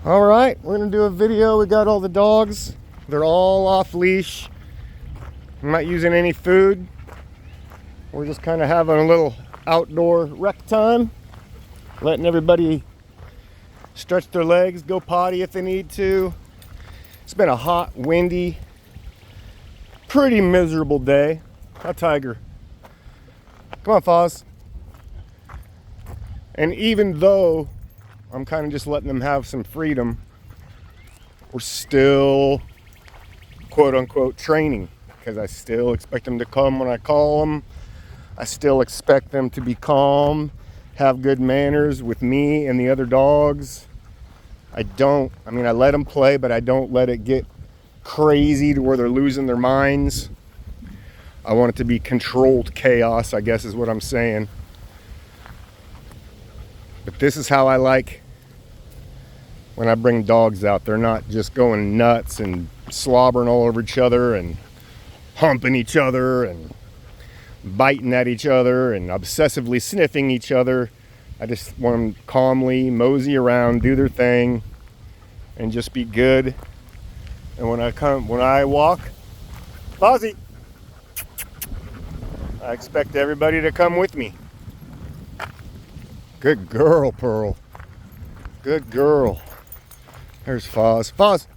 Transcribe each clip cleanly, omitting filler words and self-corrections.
All right, we're gonna do a video. We got all the dogs. They're all off leash. I'm not using any food. We're just kind of having a little outdoor rec time, letting everybody stretch their legs, go potty if they need to. It's been a hot, windy, pretty miserable day. Hi, Tiger. Come on, Foz. And even though I'm kind of just letting them have some freedom, we're still quote unquote training, because I still expect them to come when I call them. I still expect them to be calm, have good manners with me and the other dogs. I let them play, but I don't let it get crazy to where they're losing their minds. I want it to be controlled chaos, I guess is what I'm saying. But this is how I like when I bring dogs out. They're not just going nuts and slobbering all over each other and humping each other and biting at each other and obsessively sniffing each other. I just want them calmly mosey around, do their thing, and just be good. And when I walk, Fozzie, I expect everybody to come with me. Good girl, Pearl. Good girl. There's Foz. Foz,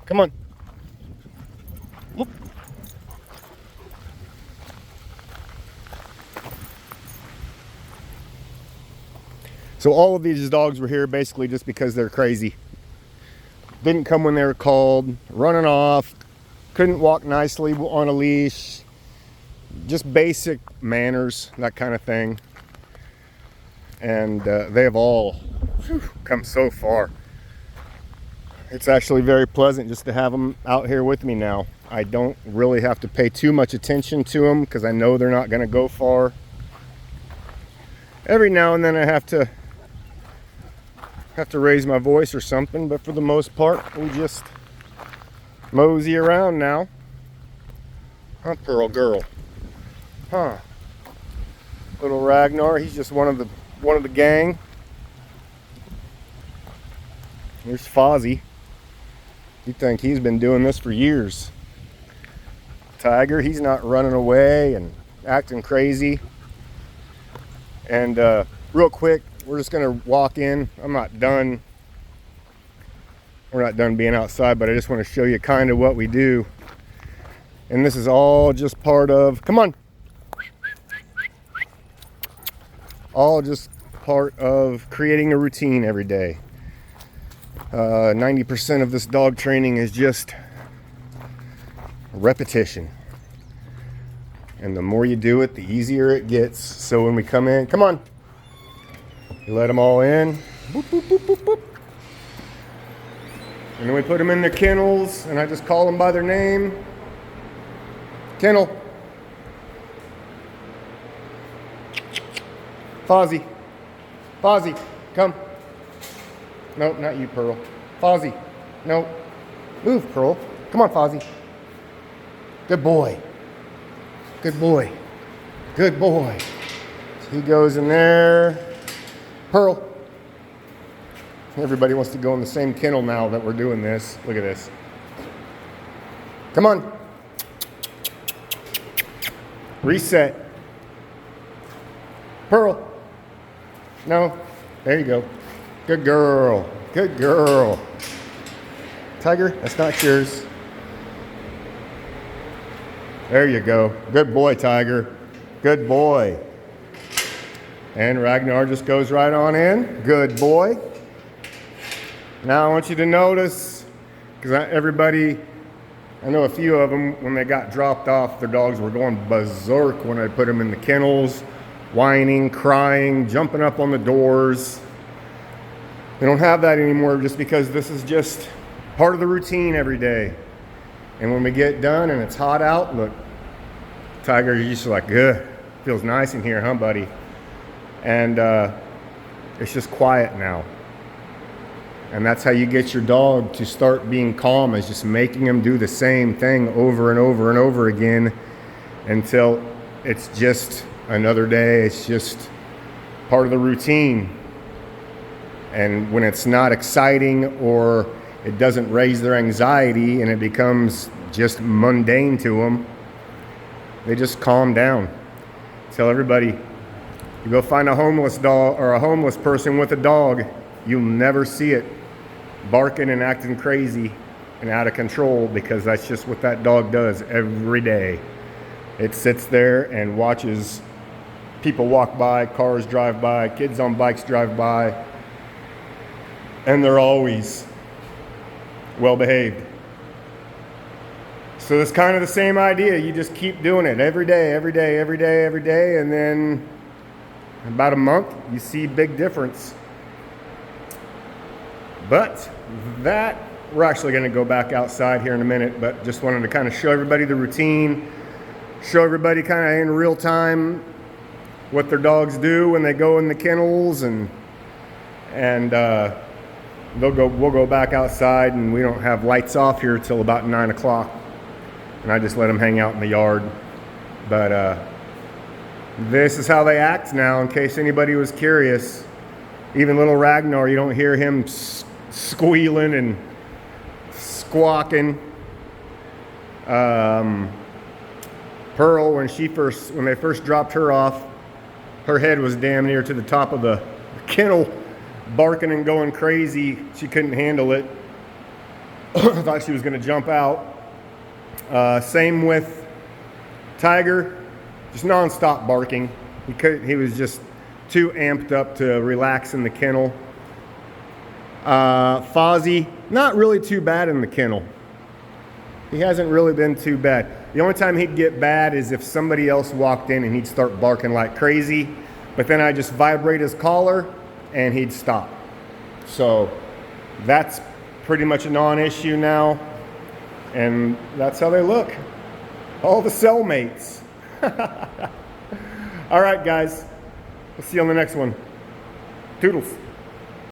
come on. Whoop. So all of these dogs were here basically just because they're crazy. Didn't come when they were called, running off, couldn't walk nicely on a leash, just basic manners, that kind of thing. And they have all come so far. It's actually very pleasant just to have them out here with me now. I don't really have to pay too much attention to them because I know they're not going to go far. Every now and then I have to raise my voice or something, but for the most part, we just mosey around now. Huh, Pearl girl? Huh? Little Ragnar, he's just one of the gang. Here's Fozzie. You'd think he's been doing this for years. Tiger, he's not running away and acting crazy. And real quick, we're just gonna walk in. I'm not done. We're not done being outside, but I just want to show you kind of what we do. And this is all just part of, come on. All just part of creating a routine every day. 90% of this dog training is just repetition. And the more you do it, the easier it gets. So when we come in, come on. You let them all in. Boop, boop, boop, boop, boop. And then we put them in their kennels, and I just call them by their name. Kennel. Fozzie. Fozzie, come. Nope, not you, Pearl. Fozzie. Nope. Move, Pearl. Come on, Fozzie. Good boy. Good boy. Good boy. So he goes in there. Pearl. Everybody wants to go in the same kennel now that we're doing this. Look at this. Come on. Reset. Pearl. No. There you go. Good girl. Good girl. Tiger, that's not yours. There you go. Good boy, Tiger. Good boy. And Ragnar just goes right on in. Good boy. Now I want you to notice, because I know a few of them, when they got dropped off, their dogs were going berserk when I put them in the kennels, whining, crying, jumping up on the doors. We don't have that anymore just because this is just part of the routine every day. And when we get done and it's hot out, look, Tiger, you're just like, ugh, feels nice in here, huh, buddy? And it's just quiet now. And that's how you get your dog to start being calm, is just making them do the same thing over and over and over again until it's just another day. It's just part of the routine. And when it's not exciting or it doesn't raise their anxiety and it becomes just mundane to them, they just calm down. Tell everybody, you go find a homeless dog or a homeless person with a dog, you'll never see it barking and acting crazy and out of control, because that's just what that dog does every day. It sits there and watches people walk by, cars drive by, kids on bikes drive by, and they're always well behaved. So it's kind of the same idea. You just keep doing it every day, every day, every day, every day, and then about a month, you see big difference. But that, we're actually going to go back outside here in a minute, but just wanted to kind of show everybody the routine, show everybody kind of in real time what their dogs do when they go in the kennels, and we'll go back outside, and we don't have lights off here till about 9 o'clock, and I just let them hang out in the yard. But this is how they act now, in case anybody was curious. Even little Ragnar, you don't hear him squealing and squawking. Pearl, when they first dropped her off, her head was damn near to the top of the kennel, barking and going crazy. She couldn't handle it. I thought she was going to jump out. Same with Tiger, just non-stop barking. He was just too amped up to relax in the kennel. Fozzie, not really too bad in the kennel. He hasn't really been too bad. The only time he'd get bad is if somebody else walked in and he'd start barking like crazy, but then I just vibrate his collar and he'd stop. So that's pretty much a non-issue now, and that's how they look. All the cellmates. All right, guys. We'll see you on the next one. Toodles.